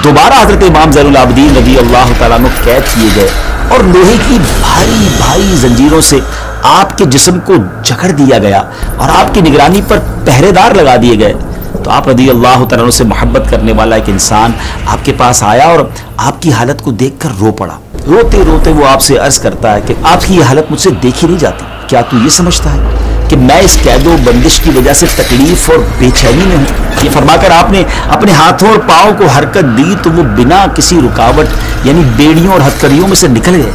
دوبارہ حضرت امام زین العابدین رضی اللہ تعالیٰ عنہ قید کیے گئے اور لوہے کی بھاری بھاری زنجیروں سے آپ کے جسم کو جکڑ دیا گیا اور آپ کی نگرانی پر پہرے دار لگا دیے گئے، تو آپ رضی اللہ تعالیٰ عنہ سے محبت کرنے والا ایک انسان آپ کے پاس آیا اور آپ کی حالت کو دیکھ کر رو پڑا۔ روتے روتے وہ آپ سے عرض کرتا ہے کہ آپ کی یہ حالت مجھ سے دیکھی نہیں جاتی، کیا تو یہ سمجھتا ہے کہ میں اس قید و بندش کی وجہ سے تکلیف اور بے چینی میں ہوں؟ یہ فرما کر آپ نے اپنے ہاتھوں اور پاؤں کو حرکت دی تو وہ بنا کسی رکاوٹ یعنی بیڑیوں اور ہتھکڑیوں میں سے نکل گئے۔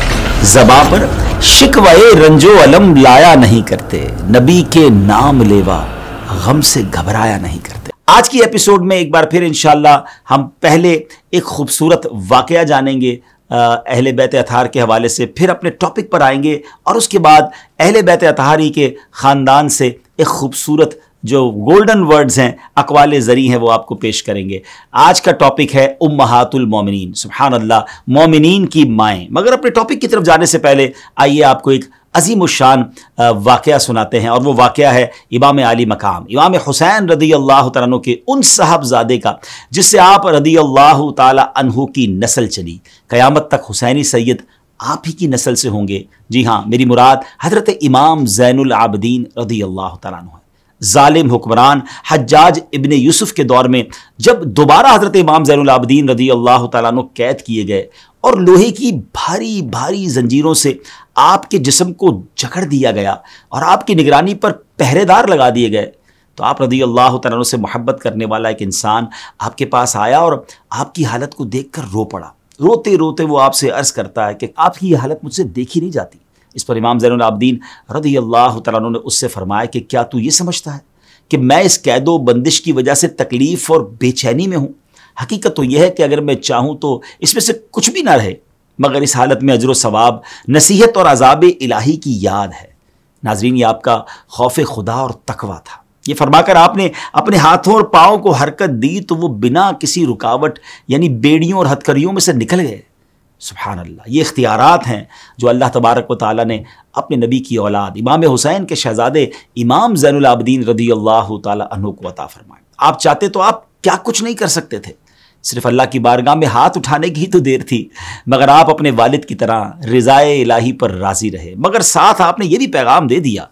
زباں پر شکوے رنج و علم لایا نہیں کرتے، نبی کے نام لیوا غم سے گھبرایا نہیں کرتے۔ آج کی ایپیسوڈ میں ایک بار پھر انشاءاللہ ہم پہلے ایک خوبصورت واقعہ جانیں گے اہل بیت اطہار کے حوالے سے، پھر اپنے ٹاپک پر آئیں گے اور اس کے بعد اہل بیت اطہاری کے خاندان سے ایک خوبصورت جو گولڈن ورڈز ہیں، اقوال زرعی ہیں، وہ آپ کو پیش کریں گے۔ آج کا ٹاپک ہے امہات المومنین، سبحان اللہ، مومنین کی مائیں۔ مگر اپنے ٹاپک کی طرف جانے سے پہلے آئیے آپ کو ایک عظیم الشان واقعہ سناتے ہیں، اور وہ واقعہ ہے امام عالی مقام امام حسین رضی اللہ تعالیٰ عنہ کے ان صاحبزادے کا جس سے آپ رضی اللہ تعالیٰ عنہ کی نسل چلی۔ قیامت تک حسینی سید آپ ہی کی نسل سے ہوں گے۔ جی ہاں، میری مراد حضرت امام زین العابدین رضی اللہ تعالیٰ عنہ ہے۔ ظالم حکمران حجاج ابن یوسف کے دور میں جب دوبارہ حضرت امام زین العابدین رضی اللہ تعالیٰ عنہ قید کیے گئے اور لوہے کی بھاری بھاری زنجیروں سے آپ کے جسم کو جکڑ دیا گیا اور آپ کی نگرانی پر پہرے دار لگا دیے گئے، تو آپ رضی اللہ تعالیٰ عنہ سے محبت کرنے والا ایک انسان آپ کے پاس آیا اور آپ کی حالت کو دیکھ کر رو پڑا۔ روتے روتے وہ آپ سے عرض کرتا ہے کہ آپ کی یہ حالت مجھ سے دیکھی نہیں جاتی۔ اس پر امام زین العابدین رضی اللہ تعالیٰ عنہ نے اس سے فرمایا کہ کیا تو یہ سمجھتا ہے کہ میں اس قید و بندش کی وجہ سے تکلیف اور بے چینی میں ہوں؟ حقیقت تو یہ ہے کہ اگر میں چاہوں تو اس میں سے کچھ بھی نہ رہے، مگر اس حالت میں اجر و ثواب، نصیحت اور عذاب الہی کی یاد ہے۔ ناظرین، یہ آپ کا خوف خدا اور تقویٰ تھا۔ یہ فرما کر آپ نے اپنے ہاتھوں اور پاؤں کو حرکت دی تو وہ بنا کسی رکاوٹ یعنی بیڑیوں اور ہتھکڑیوں میں سے نکل گئے۔ سبحان اللہ، یہ اختیارات ہیں جو اللہ تبارک و تعالیٰ نے اپنے نبی کی اولاد امام حسین کے شہزادے امام زین العابدین رضی اللہ تعالیٰ عنہ کو عطا فرمائے۔ آپ چاہتے تو آپ کیا کچھ نہیں کر سکتے تھے، صرف اللہ کی بارگاہ میں ہاتھ اٹھانے کی تو دیر تھی، مگر آپ اپنے والد کی طرح رضائے الہی پر راضی رہے۔ مگر ساتھ آپ نے یہ بھی پیغام دے دیا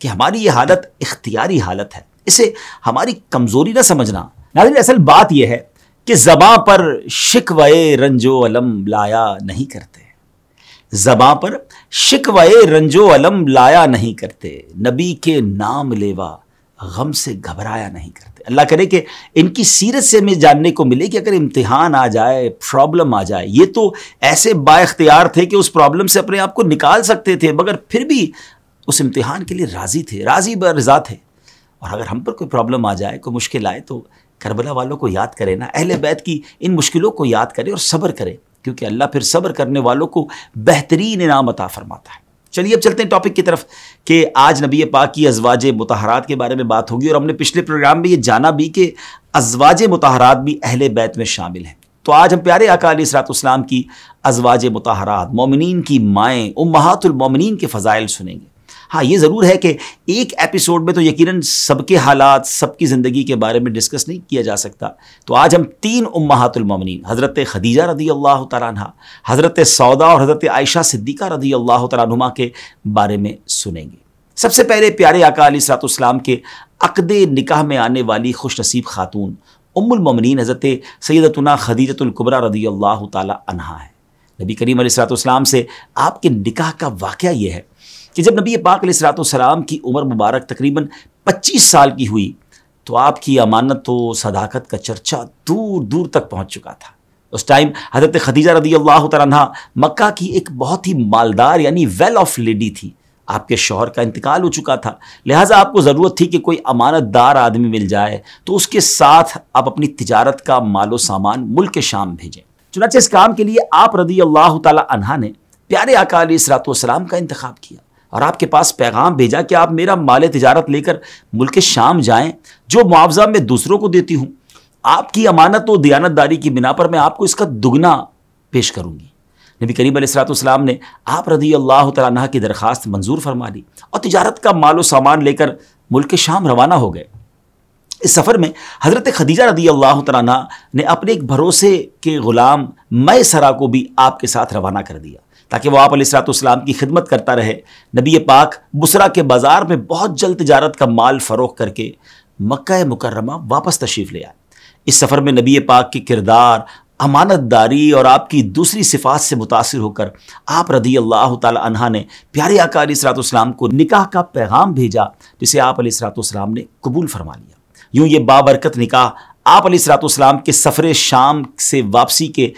کہ ہماری یہ حالت اختیاری حالت ہے، اسے ہماری کمزوری نہ سمجھنا۔ ناظرین، اصل بات یہ ہے کہ زباں پر شکوے رنج و علم لایا نہیں کرتے، زباں پر شکوے رنج و علم لایا نہیں کرتے، نبی کے نام لیوا غم سے گھبرایا نہیں کرتے۔ اللہ کرے کہ ان کی سیرت سے ہمیں جاننے کو ملے کہ اگر امتحان آ جائے، پرابلم آ جائے، یہ تو ایسے با اختیار تھے کہ اس پرابلم سے اپنے آپ کو نکال سکتے تھے، مگر پھر بھی اس امتحان کے لیے راضی تھے، راضی برضا تھے۔ اور اگر ہم پر کوئی پرابلم آ جائے، کوئی مشکل آئے، تو کربلا والوں کو یاد کرے نا، اہل بیت کی ان مشکلوں کو یاد کرے اور صبر کرے، کیونکہ اللہ پھر صبر کرنے والوں کو بہترین انعام عطا فرماتا ہے۔ چلیے اب چلتے ہیں ٹاپک کی طرف کہ آج نبی پاک کی ازواج مطہرات کے بارے میں بات ہوگی، اور ہم نے پچھلے پروگرام میں یہ جانا بھی کہ ازواج مطہرات بھی اہل بیت میں شامل ہیں۔ تو آج ہم پیارے آقا علیہ الصلوۃ والسلام کی ازواج مطہرات، مومنین کی مائیں، امہات المومنین کے فضائل سنیں گے۔ ہاں، یہ ضرور ہے کہ ایک ایپیسوڈ میں تو یقیناً سب کے حالات، سب کی زندگی کے بارے میں ڈسکس نہیں کیا جا سکتا، تو آج ہم 3 امہات المومنین، حضرت خدیجہ رضی اللہ تعالیٰ عنہ، حضرت سودا اور حضرت عائشہ صدیقہ رضی اللہ تعالیٰ عنہما کے بارے میں سنیں گے۔ سب سے پہلے پیارے آقا علیہ الصلوۃ والسلام کے عقد نکاح میں آنے والی خوش نصیب خاتون ام المومنین حضرت سیدتنا خدیجۃ الکبریٰ رضی اللہ تعالیٰ عنہا ہے۔ نبی کریم علیہ الصلوۃ والسلام سے آپ کے نکاح کا واقعہ یہ ہے کہ جب نبی پاک علیہ الصلوۃ والسلام کی عمر مبارک تقریباً 25 سال کی ہوئی تو آپ کی امانت و صداقت کا چرچا دور دور تک پہنچ چکا تھا۔ اس ٹائم حضرت خدیجہ رضی اللہ تعالیٰ عنہ مکہ کی ایک بہت ہی مالدار یعنی ویل آف لیڈی تھی۔ آپ کے شوہر کا انتقال ہو چکا تھا، لہٰذا آپ کو ضرورت تھی کہ کوئی امانت دار آدمی مل جائے تو اس کے ساتھ آپ اپنی تجارت کا مال و سامان ملک شام بھیجیں۔ چنانچہ اس کام کے لیے آپ رضی اللہ تعالیٰ عنہ نے پیارے آقا علیہ الصلوۃ والسلام کا انتخاب کیا اور آپ کے پاس پیغام بھیجا کہ آپ میرا مال تجارت لے کر ملک شام جائیں، جو معاوضہ میں دوسروں کو دیتی ہوں، آپ کی امانت و دیانت داری کی بنا پر میں آپ کو اس کا دگنا پیش کروں گی۔ نبی کریم علیہ الصلوۃ والسلام نے آپ رضی اللہ تعالیٰ عنہ کی درخواست منظور فرما لی اور تجارت کا مال و سامان لے کر ملک شام روانہ ہو گئے۔ اس سفر میں حضرت خدیجہ رضی اللہ تعالیٰ عنہ نے اپنے ایک بھروسے کے غلام میسرہ کو بھی آپ کے ساتھ روانہ کر دیا تاکہ وہ آپ علیہ الصلوۃ والسلام کی خدمت کرتا رہے۔ نبی پاک بصرہ کے بازار میں بہت جلد تجارت کا مال فروخت کر کے مکہ مکرمہ واپس تشریف لے آئے۔ اس سفر میں نبی پاک کے کردار، امانت داری اور آپ کی دوسری صفات سے متاثر ہو کر آپ رضی اللہ تعالی عنہ نے پیارے آقا علیہ الصلوۃ والسلام کو نکاح کا پیغام بھیجا، جسے آپ علیہ الصلوۃ والسلام نے قبول فرما لیا۔ یوں یہ بابرکت نکاح آپ علیہ الصلوۃ والسلام کے سفر شام سے واپسی کے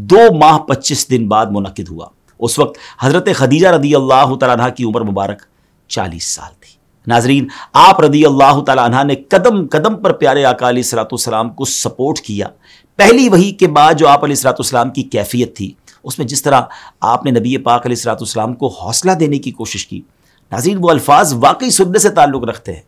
2 ماہ 25 دن بعد منعقد ہوا۔ اس وقت حضرت خدیجہ رضی اللہ تعالیٰ عنہ کی عمر مبارک 40 سال تھی۔ ناظرین، آپ رضی اللہ تعالیٰ عنہ نے قدم قدم پر پیارے آقا علیہ الصلوۃ والسلام کو سپورٹ کیا۔ پہلی وحی کے بعد جو آپ علیہ الصلوۃ والسلام کی کیفیت تھی، اس میں جس طرح آپ نے نبی پاک علیہ الصلوۃ والسلام کو حوصلہ دینے کی کوشش کی، ناظرین وہ الفاظ واقعی سننے سے تعلق رکھتے ہیں۔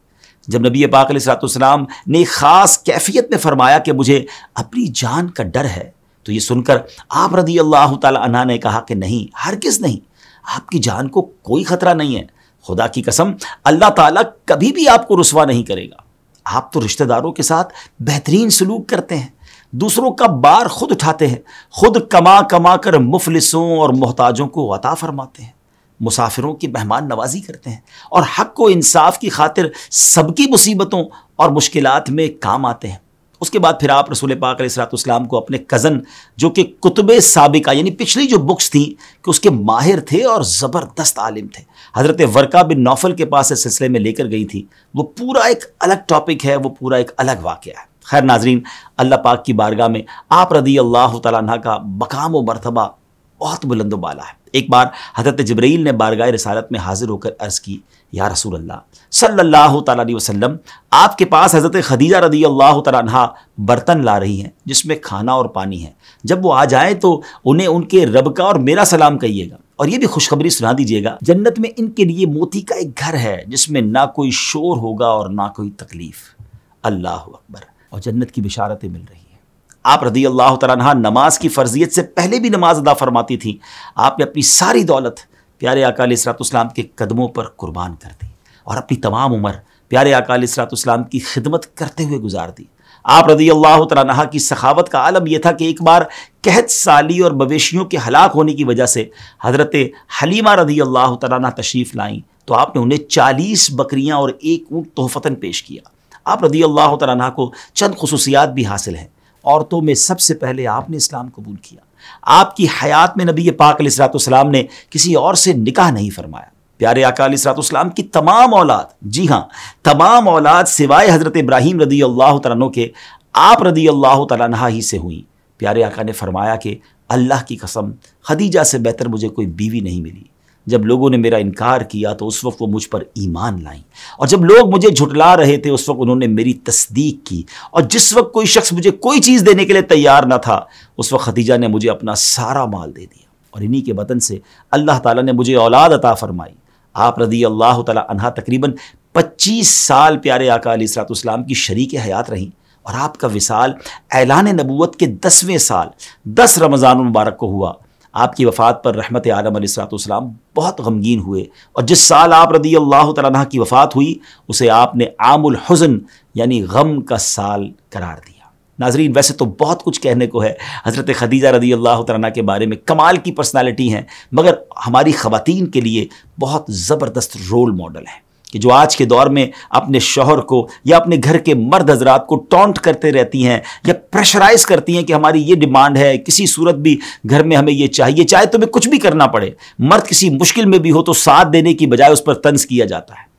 جب نبی پاک علیہ الصلوۃ والسلام نے ایک خاص کیفیت میں فرمایا کہ مجھے اپنی جان کا ڈر ہے، تو یہ سن کر آپ رضی اللہ تعالی عنہ نے کہا کہ نہیں، ہرگز نہیں، آپ کی جان کو کوئی خطرہ نہیں ہے۔ خدا کی قسم، اللہ تعالیٰ کبھی بھی آپ کو رسوا نہیں کرے گا۔ آپ تو رشتہ داروں کے ساتھ بہترین سلوک کرتے ہیں، دوسروں کا بار خود اٹھاتے ہیں، خود کما کما کر مفلسوں اور محتاجوں کو عطا فرماتے ہیں، مسافروں کی مہمان نوازی کرتے ہیں، اور حق و انصاف کی خاطر سب کی مصیبتوں اور مشکلات میں کام آتے ہیں۔ اس کے بعد پھر آپ رسول پاک علیہ الصلوۃ والسلام کو اپنے کزن، جو کہ کتب سابقہ یعنی پچھلی جو بکس تھیں کہ اس کے ماہر تھے اور زبردست عالم تھے، حضرت ورقہ بن نوفل کے پاس اس سلسلے میں لے کر گئی تھی۔ وہ پورا ایک الگ ٹاپک ہے، وہ پورا ایک الگ واقعہ ہے۔ خیر ناظرین، اللہ پاک کی بارگاہ میں آپ رضی اللہ تعالیٰ عنہ کا مقام و مرتبہ بہت بلند و بالا ہے۔ ایک بار حضرت جبرائیل نے بارگاہ رسالت میں حاضر ہو کر عرض کی، یا رسول اللہ صلی اللہ تعالیٰ علیہ وسلم، آپ کے پاس حضرت خدیجہ رضی اللہ تعالیٰ عنہ برتن لا رہی ہیں جس میں کھانا اور پانی ہے، جب وہ آ جائیں تو انہیں ان کے رب کا اور میرا سلام کہیے گا، اور یہ بھی خوشخبری سنا دیجیے گا، جنت میں ان کے لیے موتی کا ایک گھر ہے جس میں نہ کوئی شور ہوگا اور نہ کوئی تکلیف۔ اللہ اکبر، اور جنت کی بشارتیں مل رہی ہیں۔ آپ رضی اللہ تعالیٰ عنہ نماز کی فرضیت سے پہلے بھی نماز ادا فرماتی تھیں۔ آپ نے اپنی ساری دولت پیارے آقا علیہ الصلوۃ والسلام کے قدموں پر قربان کر دی، اور اپنی تمام عمر پیارے آقا علیہ الصلوۃ والسلام کی خدمت کرتے ہوئے گزار دی۔ آپ رضی اللہ تعالیٰ عنہ کی سخاوت کا عالم یہ تھا کہ ایک بار قحط سالی اور مویشیوں کے ہلاک ہونے کی وجہ سے حضرت حلیمہ رضی اللہ تعالیٰ عنہ تشریف لائیں، تو آپ نے انہیں 40 بکریاں اور 1 اونٹ تحفتاً پیش کیا۔ آپ رضی اللہ تعالیٰ عنہ کو چند خصوصیات بھی حاصل ہیں۔ عورتوں میں سب سے پہلے آپ نے اسلام قبول کیا۔ آپ کی حیات میں نبی پاک علیہ الصلوۃ والسلام نے کسی اور سے نکاح نہیں فرمایا۔ پیارے آقا علیہ الصلوۃ والسلام کی تمام اولاد، جی ہاں تمام اولاد سوائے حضرت ابراہیم رضی اللہ تعالیٰ عنہ کے، آپ رضی اللہ تعالیٰ عنہ ہی سے ہوئیں۔ پیارے آقا نے فرمایا کہ اللہ کی قسم، خدیجہ سے بہتر مجھے کوئی بیوی نہیں ملی۔ جب لوگوں نے میرا انکار کیا تو اس وقت وہ مجھ پر ایمان لائیں، اور جب لوگ مجھے جھٹلا رہے تھے اس وقت انہوں نے میری تصدیق کی، اور جس وقت کوئی شخص مجھے کوئی چیز دینے کے لیے تیار نہ تھا اس وقت خدیجہ نے مجھے اپنا سارا مال دے دیا، اور انہی کے بدن سے اللہ تعالیٰ نے مجھے اولاد عطا فرمائی۔ آپ رضی اللہ تعالیٰ عنہ تقریباً 25 سال پیارے آقا علیہ الصلوۃ والسلام کی شریک حیات رہیں، اور آپ کا وصال اعلان نبوت کے 10ویں سال 10 رمضان المبارک کو ہوا۔ آپ کی وفات پر رحمت عالم علیہ الصلوۃ والسلام بہت غمگین ہوئے، اور جس سال آپ رضی اللہ تعالیٰ عنہ کی وفات ہوئی اسے آپ نے عام الحزن یعنی غم کا سال قرار دیا۔ ناظرین، ویسے تو بہت کچھ کہنے کو ہے حضرت خدیجہ رضی اللہ تعالیٰ عنہ کے بارے میں، کمال کی پرسنالٹی ہیں، مگر ہماری خواتین کے لیے بہت زبردست رول ماڈل ہیں کہ جو آج کے دور میں اپنے شوہر کو یا اپنے گھر کے مرد حضرات کو ٹونٹ کرتے رہتی ہیں یا پریشرائز کرتی ہیں کہ ہماری یہ ڈیمانڈ ہے، کسی صورت بھی گھر میں ہمیں یہ چاہیے، چاہے تمہیں کچھ بھی کرنا پڑے۔ مرد کسی مشکل میں بھی ہو تو ساتھ دینے کی بجائے اس پر طنز کیا جاتا ہے۔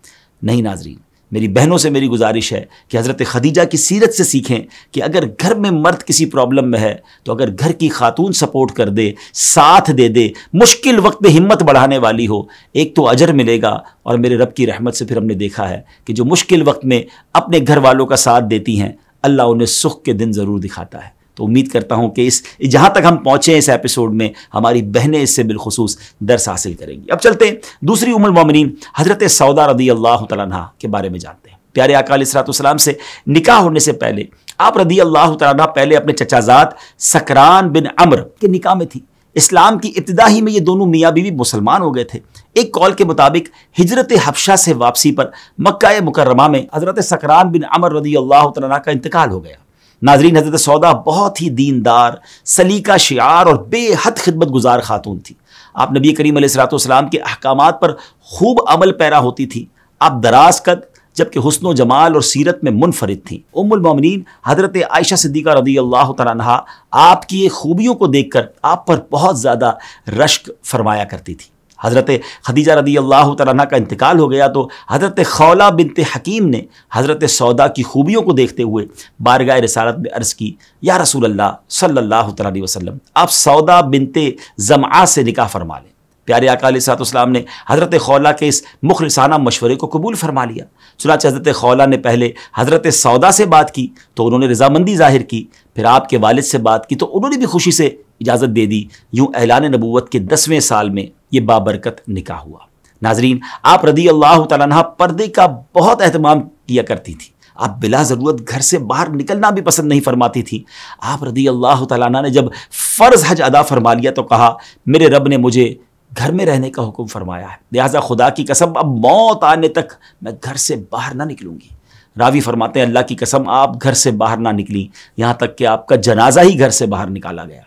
نہیں ناظرین، میری بہنوں سے میری گزارش ہے کہ حضرت خدیجہ کی سیرت سے سیکھیں کہ اگر گھر میں مرد کسی پرابلم میں ہے تو اگر گھر کی خاتون سپورٹ کر دے، ساتھ دے دے، مشکل وقت میں ہمت بڑھانے والی ہو، ایک تو اجر ملے گا، اور میرے رب کی رحمت سے پھر ہم نے دیکھا ہے کہ جو مشکل وقت میں اپنے گھر والوں کا ساتھ دیتی ہیں اللہ انہیں سکھ کے دن ضرور دکھاتا ہے۔ تو امید کرتا ہوں کہ جہاں تک ہم پہنچے اس ایپیسوڈ میں ہماری بہنیں اس سے بالخصوص درس حاصل کریں گی۔ اب چلتے ہیں دوسری ام المومنین حضرت سودا رضی اللہ تعالیٰ عنہ کے بارے میں جانتے ہیں۔ پیارے آقا علیہ الصلوۃ والسلام سے نکاح ہونے سے پہلے آپ رضی اللہ تعالیٰ عنہ پہلے اپنے چچا زاد سکران بن عمرو کے نکاح میں تھی۔ اسلام کی ابتدا ہی میں یہ دونوں میاں بیوی مسلمان ہو گئے تھے۔ ایک قول کے مطابق ہجرت حبشہ سے واپسی پر مکہ مکرمہ میں حضرت سکران بن عمر رضی اللہ تعالیٰ عنہ کا انتقال ہو گیا۔ ناظرین، حضرت سودا بہت ہی دیندار، سلیقہ شعار اور بے حد خدمت گزار خاتون تھی۔ آپ نبی کریم علیہ الصلوۃ والسلام کے احکامات پر خوب عمل پیرا ہوتی تھی۔ آپ دراز قد جبکہ حسن و جمال اور سیرت میں منفرد تھیں۔ ام المومنین حضرت عائشہ صدیقہ رضی اللہ تعالیٰ عنہا آپ کی خوبیوں کو دیکھ کر آپ پر بہت زیادہ رشک فرمایا کرتی تھی۔ حضرت خدیجہ رضی اللہ تعالیٰ عنہ کا انتقال ہو گیا تو حضرت خولہ بنت حکیم نے حضرت سودا کی خوبیوں کو دیکھتے ہوئے بارگاہ رسالت میں عرض کی، یا رسول اللہ صلی اللہ تعالیٰ علیہ وسلم، آپ سودا بنت زمعہ سے نکاح فرما لیں۔ پیارے آقا علیہ الصلوۃ والسلام نے حضرت خولہ کے اس مخلصانہ مشورے کو قبول فرما لیا۔ چنانچہ حضرت خولہ نے پہلے حضرت سودا سے بات کی تو انہوں نے رضامندی ظاہر کی، پھر آپ کے والد سے بات کی تو انہوں نے بھی خوشی سے اجازت دے دی۔ یوں اعلان نبوت کے 10ویں سال میں یہ بابرکت نکاح ہوا۔ ناظرین، آپ رضی اللہ تعالیٰ عنہ پردے کا بہت اہتمام کیا کرتی تھی۔ آپ بلا ضرورت گھر سے باہر نکلنا بھی پسند نہیں فرماتی تھی۔ آپ رضی اللہ تعالیٰ عنہ نے جب فرض حج ادا فرما لیا تو کہا، میرے رب نے مجھے گھر میں رہنے کا حکم فرمایا ہے، لہٰذا خدا کی قسم اب موت آنے تک میں گھر سے باہر نہ نکلوں گی۔ راوی فرماتے ہیں، اللہ کی قسم آپ گھر سے باہر نہ نکلی، یہاں تک کہ آپ کا جنازہ ہی گھر سے باہر نکالا گیا۔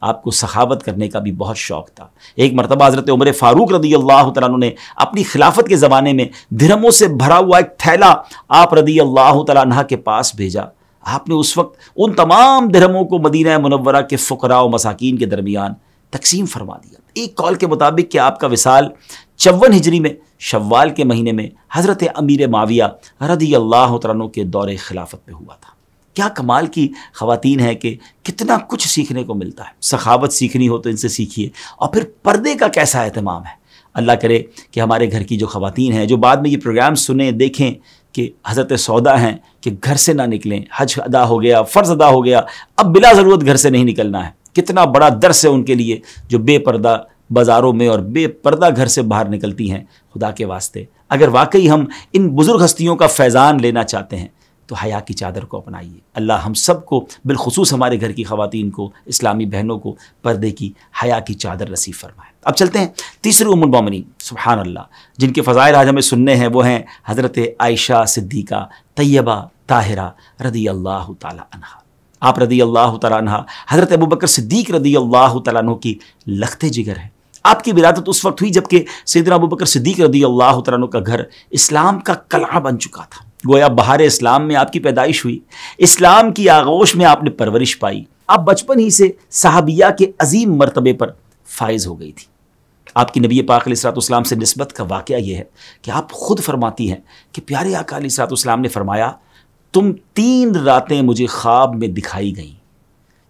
آپ کو سخاوت کرنے کا بھی بہت شوق تھا۔ ایک مرتبہ حضرت عمر فاروق رضی اللہ تعالیٰ عنہ نے اپنی خلافت کے زمانے میں درہموں سے بھرا ہوا ایک تھیلا آپ رضی اللہ تعالیٰ عنہ کے پاس بھیجا۔ آپ نے اس وقت ان تمام درہموں کو مدینہ منورہ کے فقراء و مساکین کے درمیان تقسیم فرما دیا۔ ایک قول کے مطابق کہ آپ کا وصال 54 ہجری میں شوال کے مہینے میں حضرت امیر معاویہ رضی اللہ تعالیٰ عنہ کے دور خلافت میں ہوا تھا۔ کیا کمال کی خواتین ہیں کہ کتنا کچھ سیکھنے کو ملتا ہے۔ سخاوت سیکھنی ہو تو ان سے سیکھیے، اور پھر پردے کا کیسا اہتمام ہے۔ اللہ کرے کہ ہمارے گھر کی جو خواتین ہیں جو بعد میں یہ پروگرام سنیں، دیکھیں کہ حضرت سودا ہیں کہ گھر سے نہ نکلیں، حج ادا ہو گیا، فرض ادا ہو گیا، اب بلا ضرورت گھر سے نہیں نکلنا ہے۔ کتنا بڑا درس ہے ان کے لیے جو بے پردہ بازاروں میں اور بے پردہ گھر سے باہر نکلتی ہیں۔ خدا کے واسطے اگر واقعی ہم ان بزرگ ہستیوں کا فیضان لینا چاہتے ہیں تو حیا کی چادر کو اپنائیے۔ اللہ ہم سب کو، بالخصوص ہمارے گھر کی خواتین کو، اسلامی بہنوں کو پردے کی، حیا کی چادر نصیب فرمائے۔ اب چلتے ہیں تیسری ام المومنین، سبحان اللہ، جن کے فضائل آج ہمیں سننے ہیں، وہ ہیں حضرت عائشہ صدیقہ طیبہ طاہرہ رضی اللہ تعالی عنہا۔ آپ رضی اللہ تعالیٰ عنہ حضرت ابوبکر صدیق رضی اللہ تعالیٰ عنہ کی لخت جگر ہے۔ آپ کی ولادت اس وقت ہوئی جبکہ سیدنا ابوبکر صدیق رضی اللہ تعالیٰ عنہ کا گھر اسلام کا قلعہ بن چکا تھا۔ گویا بہار اسلام میں آپ کی پیدائش ہوئی، اسلام کی آغوش میں آپ نے پرورش پائی۔ آپ بچپن ہی سے صحابیہ کے عظیم مرتبے پر فائز ہو گئی تھی۔ آپ کی نبی پاک علیہ الصلوۃ والسلام سے نسبت کا واقعہ یہ ہے کہ آپ خود فرماتی ہیں کہ پیارے آقا علیہ الصلوۃ والسلام نے فرمایا، تم 3 راتیں مجھے خواب میں دکھائی گئیں،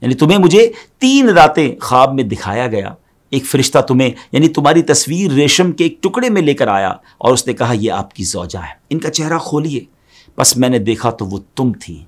یعنی تمہیں مجھے 3 راتیں خواب میں دکھایا گیا۔ ایک فرشتہ تمہیں، یعنی تمہاری تصویر ریشم کے ایک ٹکڑے میں لے کر آیا اور اس نے کہا، یہ آپ کی زوجہ ہے، ان کا چہرہ کھولیے۔ بس میں نے دیکھا تو وہ تم تھی۔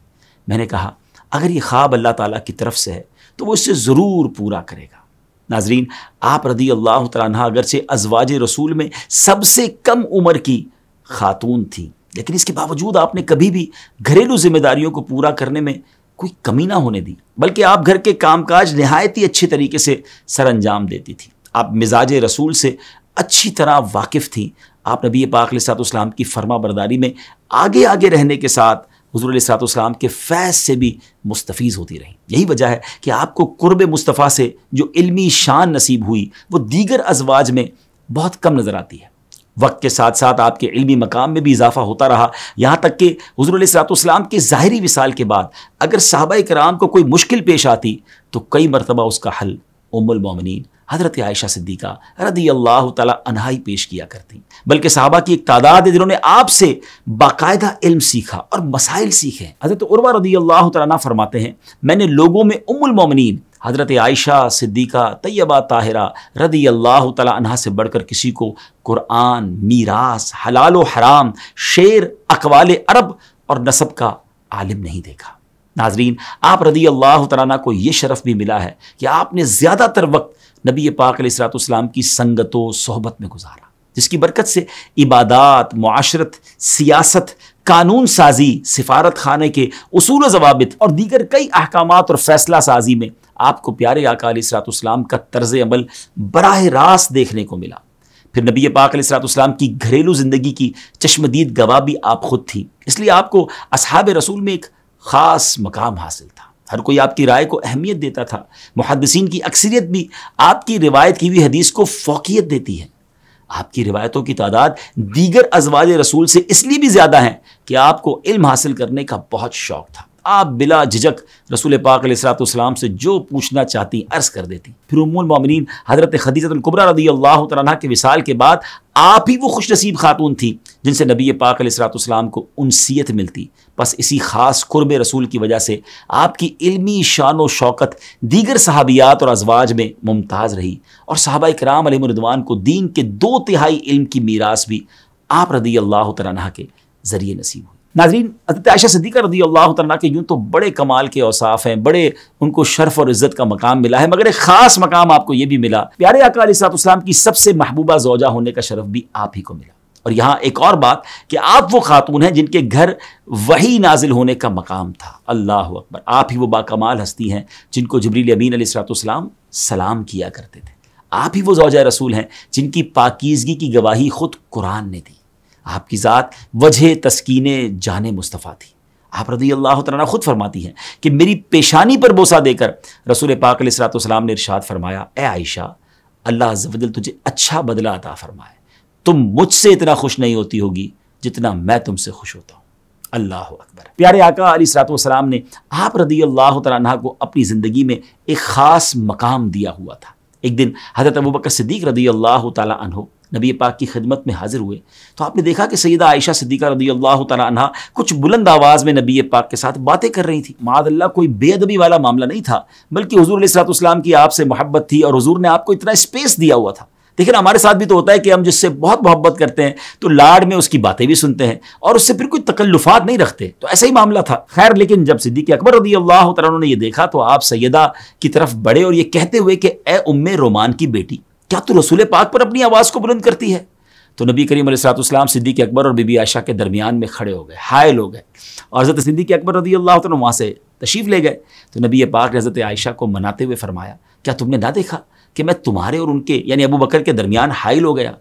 میں نے کہا، اگر یہ خواب اللہ تعالیٰ کی طرف سے ہے تو وہ اسے ضرور پورا کرے گا۔ ناظرین، آپ رضی اللہ تعالیٰ عنہ اگرچہ ازواج رسول میں سب سے کم عمر کی خاتون تھی، لیکن اس کے باوجود آپ نے کبھی بھی گھریلو ذمہ داریوں کو پورا کرنے میں کوئی کمی نہ ہونے دی، بلکہ آپ گھر کے کام کاج نہایت ہی اچھے طریقے سے سر انجام دیتی تھی۔ آپ مزاج رسول سے اچھی طرح واقف تھیں۔ آپ نبی پاک علیہ الصلوۃ والسلام کی فرما برداری میں آگے آگے رہنے کے ساتھ حضور علیہ الصلوۃ والسلام کے فیض سے بھی مستفیض ہوتی رہیں۔ یہی وجہ ہے کہ آپ کو قرب مصطفیٰ سے جو علمی شان نصیب ہوئی وہ دیگر ازواج میں بہت کم نظر آتی ہے۔ وقت کے ساتھ ساتھ آپ کے علمی مقام میں بھی اضافہ ہوتا رہا، یہاں تک کہ حضور علیہ الصلوۃ والسلام کے ظاہری وصال کے بعد اگر صحابہ کرام کو کوئی مشکل پیش آتی تو کئی مرتبہ اس کا حل ام المومنین حضرت عائشہ صدیقہ رضی اللہ تعالیٰ عنہا ہی پیش کیا کرتی، بلکہ صحابہ کی ایک تعداد ہے جنہوں نے آپ سے باقاعدہ علم سیکھا اور مسائل سیکھے۔ حضرت عروہ رضی اللہ تعالیٰ عنہ فرماتے ہیں، میں نے لوگوں میں ام المومنین حضرت عائشہ صدیقہ طیبہ طاہرہ رضی اللہ تعالیٰ عنہا سے بڑھ کر کسی کو قرآن، میراث، حلال و حرام، شعر، اقوال عرب اور نسب کا عالم نہیں دیکھا۔ ناظرین، آپ رضی اللہ تعالیٰ عنہ کو یہ شرف بھی ملا ہے کہ آپ نے زیادہ تر وقت نبی پاک علیہ الصلوۃ والسلام کی سنگت و صحبت میں گزارا، جس کی برکت سے عبادات، معاشرت، سیاست، قانون سازی، سفارت خانے کے اصول و ضوابط اور دیگر کئی احکامات اور فیصلہ سازی میں آپ کو پیارے آقا علیہ الصلوۃ والسلام کا طرز عمل براہ راست دیکھنے کو ملا۔ پھر نبی پاک علیہ الصلوۃ والسلام کی گھریلو زندگی کی چشمدید گواہ بھی آپ خود تھی، اس لیے آپ کو اصحاب رسول میں ایک خاص مقام حاصل تھا۔ ہر کوئی آپ کی رائے کو اہمیت دیتا تھا۔ محدثین کی اکثریت بھی آپ کی روایت کی ہوئی حدیث کو فوقیت دیتی ہے۔ آپ کی روایتوں کی تعداد دیگر ازواج رسول سے اس لیے بھی زیادہ ہیں کہ آپ کو علم حاصل کرنے کا بہت شوق تھا۔ آپ بلا جھجک رسول پاک علیہ الصلوۃ والسلام سے جو پوچھنا چاہتی عرض کر دیتی۔ پھر ام المومنین حضرت خدیجہ الکبریٰ رضی اللہ تعالیٰ عنہا کے وصال کے بعد آپ ہی وہ خوش نصیب خاتون تھی جن سے نبی پاک علیہ الصلوۃ والسلام کو انسیت ملتی۔ بس اسی خاص قرب رسول کی وجہ سے آپ کی علمی شان و شوکت دیگر صحابیات اور ازواج میں ممتاز رہی، اور صحابہ کرام علیہم الرضوان کو دین کے 2/3 علم کی میراث بھی آپ رضی اللہ تعالیٰ عنہ کے ذریعے نصیب ہوئی۔ ناظرین، حضرت عائشہ صدیقہ رضی اللہ تعالیٰ عنہ کے یوں تو بڑے کمال کے اوصاف ہیں، بڑے ان کو شرف اور عزت کا مقام ملا ہے، مگر ایک خاص مقام آپ کو یہ بھی ملا، پیارے آقا علیہ الصلوۃ والسلام کی سب سے محبوبہ زوجہ ہونے کا شرف بھی آپ ہی کو ملا۔ اور یہاں ایک اور بات کہ آپ وہ خاتون ہیں جن کے گھر وحی نازل ہونے کا مقام تھا۔ اللہ اکبر، آپ ہی وہ باکمال ہستی ہیں جن کو جبریل امین علیہ الصلوۃ والسلام سلام کیا کرتے تھے۔ آپ ہی وہ زوجہ رسول ہیں جن کی پاکیزگی کی گواہی خود قرآن نے دی۔ آپ کی ذات وجہ تسکین جان مصطفیٰ تھی۔ آپ رضی اللہ تعالیٰ خود فرماتی ہیں کہ میری پیشانی پر بوسہ دے کر رسول پاک علیہ الصلوۃ والسلام نے ارشاد فرمایا، اے عائشہ، اللہ عز و جل تجھے اچھا بدلہ عطا فرمائے، تم مجھ سے اتنا خوش نہیں ہوتی ہوگی جتنا میں تم سے خوش ہوتا ہوں۔ اللہ اکبر۔ پیارے آقا علیہ الصلوۃ والسلام نے آپ رضی اللہ تعالیٰ عنہ کو اپنی زندگی میں ایک خاص مقام دیا ہوا تھا۔ ایک دن حضرت ابوبکر صدیق رضی اللہ تعالیٰ عنہ نبی پاک کی خدمت میں حاضر ہوئے تو آپ نے دیکھا کہ سیدہ عائشہ صدیقہ رضی اللہ تعالیٰ عنہ کچھ بلند آواز میں نبی پاک کے ساتھ باتیں کر رہی تھی۔ معاذ اللہ کوئی بے ادبی والا معاملہ نہیں تھا، بلکہ حضور علیہ الصلوۃ والسلام کی آپ سے محبت تھی، اور حضور نے آپ کو اتنا اسپیس دیا ہوا تھا۔ دیکھیں نا، ہمارے ساتھ بھی تو ہوتا ہے کہ ہم جس سے بہت محبت کرتے ہیں تو لاڈ میں اس کی باتیں بھی سنتے ہیں اور اس سے پھر کوئی تکلفات نہیں رکھتے، تو ایسا ہی معاملہ تھا۔ خیر، لیکن جب صدیق اکبر رضی اللہ تعالیٰ عنہ نے یہ دیکھا تو آپ سیدہ کی طرف بڑھے اور یہ کہتے ہوئے کہ اے ام رومان کی بیٹی، کیا تو رسول پاک پر اپنی آواز کو بلند کرتی ہے؟ تو نبی کریم علیہ الصلوۃ والسلام صدیق اکبر اور بی بی عائشہ کے درمیان میں کھڑے ہو گئے، حائل ہو گئے، اور حضرت صدیق اکبر رضی اللہ تعالیٰ وہاں سے تشریف لے گئے۔ تو نبی پاک نے حضرت عائشہ کو مناتے ہوئے فرمایا، کیا تم نے نہ دیکھا کہ میں تمہارے اور ان کے یعنی ابو بکر کے درمیان حائل ہو گیا؟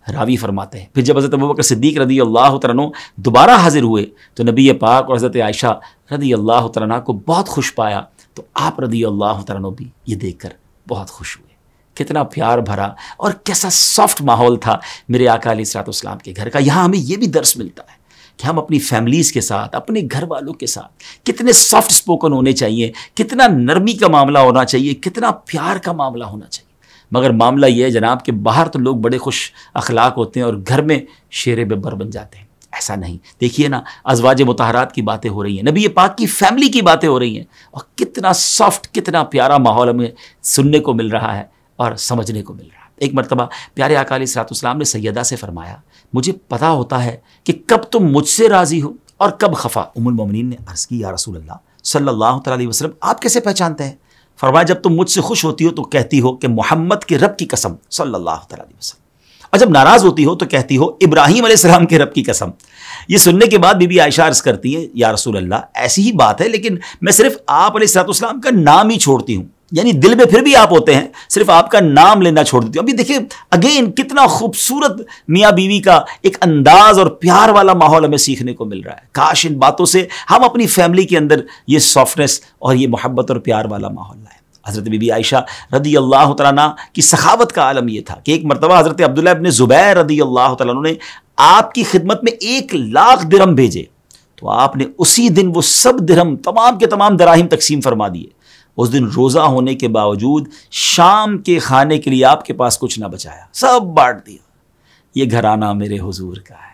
راوی فرماتے ہیں پھر جب حضرت ابو بکر صدیق رضی اللہ تعالیٰ دوبارہ حاضر ہوئے تو نبی پاک اور حضرت عائشہ رضی اللہ تعالیٰ کو بہت خوش پایا، تو آپ رضی اللہ تعالیٰ بھی یہ دیکھ کر بہت خوش ہوئے۔ کتنا پیار بھرا اور کیسا سافٹ ماحول تھا میرے آقا علیہ الصلوۃ والسلام کے گھر کا۔ یہاں ہمیں یہ بھی درس ملتا ہے کہ ہم اپنی فیملیز کے ساتھ، اپنے گھر والوں کے ساتھ کتنے سافٹ سپوکن ہونے چاہیے، کتنا نرمی کا معاملہ ہونا چاہیے، کتنا پیار کا معاملہ ہونا چاہیے۔ مگر معاملہ یہ ہے جناب کہ باہر تو لوگ بڑے خوش اخلاق ہوتے ہیں اور گھر میں شیر ببر بن جاتے ہیں۔ ایسا نہیں، دیکھیے نا، ازواج مطہرات کی باتیں ہو رہی ہیں، نبی پاک کی فیملی کی باتیں ہو رہی ہیں، اور کتنا سافٹ، کتنا پیارا ماحول ہمیں سننے کو مل رہا ہے اور سمجھنے کو مل رہا ہے۔ ایک مرتبہ پیارے آقا علیہ الصلوۃ والسلام نے سیدہ سے فرمایا، مجھے پتہ ہوتا ہے کہ کب تم مجھ سے راضی ہو اور کب خفا۔ ام المومنین نے عرض کی، یا رسول اللہ صلی اللہ تعالیٰ علیہ وسلم، آپ کیسے پہچانتے ہیں؟ فرمایا، جب تم مجھ سے خوش ہوتی ہو تو کہتی ہو کہ محمد کے رب کی قسم صلی اللہ تعالیٰ علیہ وسلم، اور جب ناراض ہوتی ہو تو کہتی ہو ابراہیم علیہ السلام کے رب کی قسم۔ یہ سننے کے بعد بی بی عائشہ عرض کرتی ہے، یا رسول اللہ ایسی ہی بات ہے، لیکن میں صرف آپ علیہ الصلوۃ والسلام کا نام ہی چھوڑتی ہوں، یعنی دل میں پھر بھی آپ ہوتے ہیں، صرف آپ کا نام لینا چھوڑ دیتی ہوں۔ ابھی دیکھیں اگین کتنا خوبصورت میاں بیوی کا ایک انداز اور پیار والا ماحول ہمیں سیکھنے کو مل رہا ہے۔ کاش ان باتوں سے ہم اپنی فیملی کے اندر یہ سافٹنس اور یہ محبت اور پیار والا ماحول لائیں۔ حضرت بی بی عائشہ رضی اللہ تعالیٰ عنہ کی سخاوت کا عالم یہ تھا کہ ایک مرتبہ حضرت عبداللہ ابن زبیر رضی اللہ تعالیٰ عنہ نے آپ کی خدمت میں 1,00,000 درہم بھیجے، تو آپ نے اسی دن وہ سب درہم تمام کے تمام دراہم تقسیم فرما دیے۔ اس دن روزہ ہونے کے باوجود شام کے کھانے کے لیے آپ کے پاس کچھ نہ بچایا، سب بانٹ دیا۔ یہ گھرانہ میرے حضور کا ہے،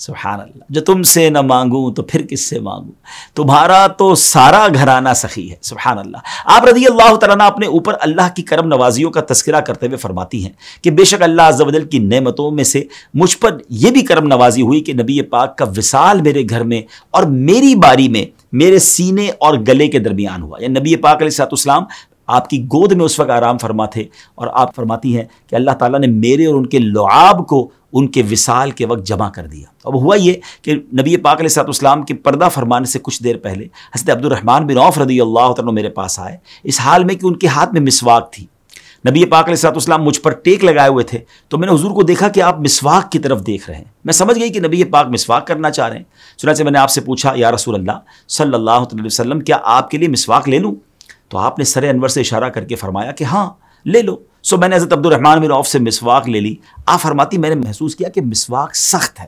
سبحان اللہ، جو تم سے نہ مانگوں تو پھر کس سے مانگوں، تمہارا تو سارا گھرانہ سخی ہے، سبحان اللہ۔ آپ رضی اللہ تعالیٰ عنہ اپنے اوپر اللہ کی کرم نوازیوں کا تذکرہ کرتے ہوئے فرماتی ہیں کہ بے شک اللہ عز و جل کی نعمتوں میں سے مجھ پر یہ بھی کرم نوازی ہوئی کہ نبی پاک کا وصال میرے گھر میں اور میری باری میں میرے سینے اور گلے کے درمیان ہوا، یعنی نبی پاک علیہ الصلوۃ والسلام آپ کی گود میں اس وقت آرام فرما تھے، اور آپ فرماتی ہیں کہ اللہ تعالیٰ نے میرے اور ان کے لعاب کو ان کے وصال کے وقت جمع کر دیا۔ اب ہوا یہ کہ نبی پاک علیہ الصلوۃ والسلام کے پردہ فرمانے سے کچھ دیر پہلے حضرت عبد الرحمن بن عوف رضی اللہ تعالیٰ میرے پاس آئے، اس حال میں کہ ان کے ہاتھ میں مسواک تھی۔ نبی پاک علیہ الصلوۃ والسلام مجھ پر ٹیک لگائے ہوئے تھے، تو میں نے حضور کو دیکھا کہ آپ مسواک کی طرف دیکھ رہے ہیں۔ میں سمجھ گئی کہ نبی پاک مسواک کرنا چاہ رہے ہیں، چنانچہ میں نے آپ سے پوچھا یا رسول اللہ صلی اللہ علیہ وسلم کیا آپ کے لیے مسواک لے لوں؟ تو آپ نے سر انور سے اشارہ کر کے فرمایا کہ ہاں لے لو۔ سو میں نے حضرت عبد الرحمن بن عوف سے مسواک لے لی۔ آپ فرماتی میں نے محسوس کیا کہ مسواک سخت ہے،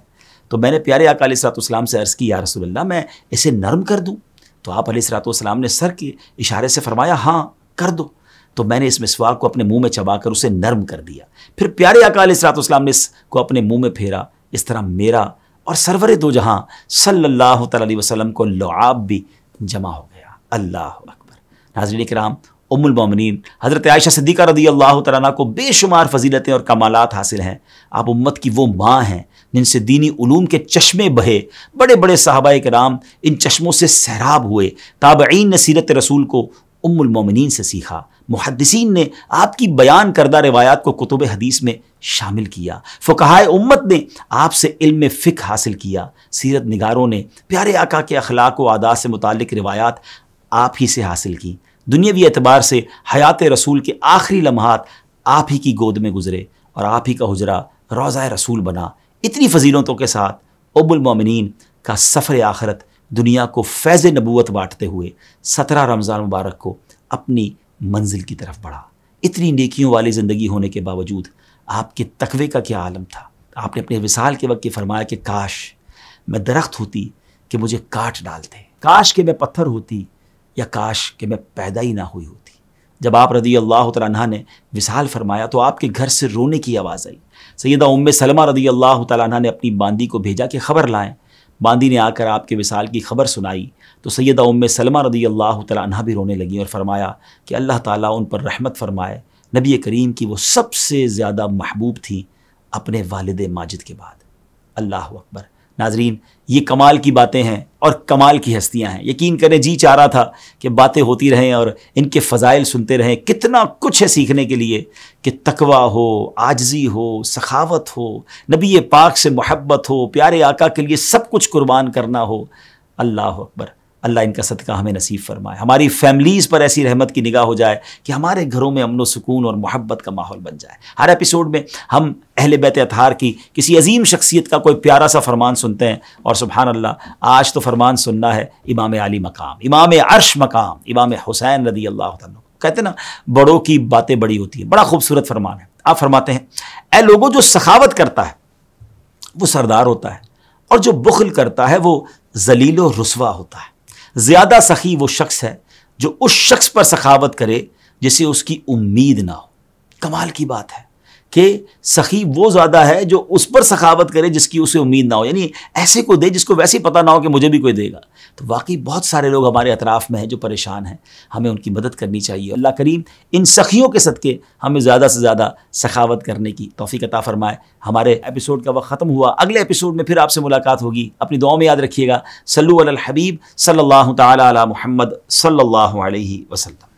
تو میں نے پیارے آقا علیہ الصلوۃ والسلام سے عرض کی یا رسول اللہ میں اسے نرم کر دوں؟ تو آپ علیہ الصلوۃ والسلام نے سر کے اشارے سے فرمایا ہاں کر دو۔ تو میں نے اس مسواک کو اپنے منہ میں چبا کر اسے نرم کر دیا۔ پھر پیارے آقا علیہ الصلوۃ والسلام نے اس کو اپنے منہ میں پھیرا، اس طرح میرا اور سرور دو جہاں صلی اللہ تعالی علیہ وسلم کو لعاب بھی جمع ہو گیا۔ اللہ اکبر۔ ناظرین کرام، ام المومنین حضرت عائشہ صدیقہ رضی اللہ تعالیٰ عنہ کو بے شمار فضیلتیں اور کمالات حاصل ہیں۔ آپ امت کی وہ ماں ہیں جن سے دینی علوم کے چشمے بہے، بڑے بڑے صحابہ کرام ان چشموں سے سیراب ہوئے۔ تابعین نے سیرت رسول کو ام المومنین سے سیکھا، محدثین نے آپ کی بیان کردہ روایات کو کتب حدیث میں شامل کیا، فقہائے امت نے آپ سے علم فقہ حاصل کیا، سیرت نگاروں نے پیارے آقا کے اخلاق و عادات سے متعلق روایات آپ ہی سے حاصل کی۔ دنیاوی اعتبار سے حیات رسول کے آخری لمحات آپ ہی کی گود میں گزرے اور آپ ہی کا حجرہ روضہ رسول بنا۔ اتنی فضیلتوں کے ساتھ ام المومنین کا سفر آخرت دنیا کو فیض نبوت بانٹتے ہوئے 17 رمضان مبارک کو اپنی منزل کی طرف بڑھا۔ اتنی نیکیوں والی زندگی ہونے کے باوجود آپ کے تقوی کا کیا عالم تھا۔ آپ نے اپنے وصال کے وقت یہ فرمایا کہ کاش میں درخت ہوتی کہ مجھے کاٹ ڈالتے، کاش کہ میں پتھر ہوتی یا کاش کہ میں پیدا ہی نہ ہوئی ہوتی۔ جب آپ رضی اللہ تعالیٰ عنہ نے وصال فرمایا تو آپ کے گھر سے رونے کی آواز آئی۔ سیدہ ام سلمہ رضی اللہ تعالیٰ عنہ نے اپنی باندی کو بھیجا کہ خبر لائیں۔ باندی نے آ کر آپ کے وصال کی خبر سنائی تو سیدہ ام سلمہ رضی اللہ تعالیٰ عنہ بھی رونے لگیں اور فرمایا کہ اللہ تعالیٰ ان پر رحمت فرمائے، نبی کریم کی وہ سب سے زیادہ محبوب تھیں اپنے والد ماجد کے بعد۔ اللہ اکبر۔ ناظرین، یہ کمال کی باتیں ہیں اور کمال کی ہستیاں ہیں۔ یقین کریں جی چاہ رہا تھا کہ باتیں ہوتی رہیں اور ان کے فضائل سنتے رہیں۔ کتنا کچھ ہے سیکھنے کے لیے کہ تقویٰ ہو، عاجزی ہو، سخاوت ہو، نبی پاک سے محبت ہو، پیارے آقا کے لیے سب کچھ قربان کرنا ہو۔ اللہ اکبر۔ اللہ ان کا صدقہ ہمیں نصیب فرمائے، ہماری فیملیز پر ایسی رحمت کی نگاہ ہو جائے کہ ہمارے گھروں میں امن و سکون اور محبت کا ماحول بن جائے۔ ہر ایپیسوڈ میں ہم اہل بیت اطہار کی کسی عظیم شخصیت کا کوئی پیارا سا فرمان سنتے ہیں، اور سبحان اللہ آج تو فرمان سننا ہے امام علی مقام، امام عرش مقام، امام حسین رضی اللہ تعالیٰ۔ کہتے ہیں نا بڑوں کی باتیں بڑی ہوتی ہیں، بڑا خوبصورت فرمان ہے۔ آپ فرماتے ہیں اے لوگوں، جو سخاوت کرتا ہے وہ سردار ہوتا ہے، اور جو بخل کرتا ہے وہ ذلیل و رسوا ہوتا ہے۔ زیادہ سخی وہ شخص ہے جو اس شخص پر سخاوت کرے جسے اس کی امید نہ ہو۔ کمال کی بات ہے کہ سخی وہ زیادہ ہے جو اس پر سخاوت کرے جس کی اسے امید نہ ہو، یعنی ایسے کو دے جس کو ویسے ہی پتہ نہ ہو کہ مجھے بھی کوئی دے گا۔ تو واقعی بہت سارے لوگ ہمارے اطراف میں ہیں جو پریشان ہیں، ہمیں ان کی مدد کرنی چاہیے۔ اللہ کریم ان سخیوں کے صدقے ہمیں زیادہ سے زیادہ سخاوت کرنے کی توفیق عطا فرمائے۔ ہمارے ایپیسوڈ کا وقت ختم ہوا، اگلے ایپیسوڈ میں پھر آپ سے ملاقات ہوگی۔ اپنی دعاؤں میں یاد رکھیے گا، صلو علی الحبیب صلی اللہ تعالی علی محمد صلی اللہ علیہ وسلم۔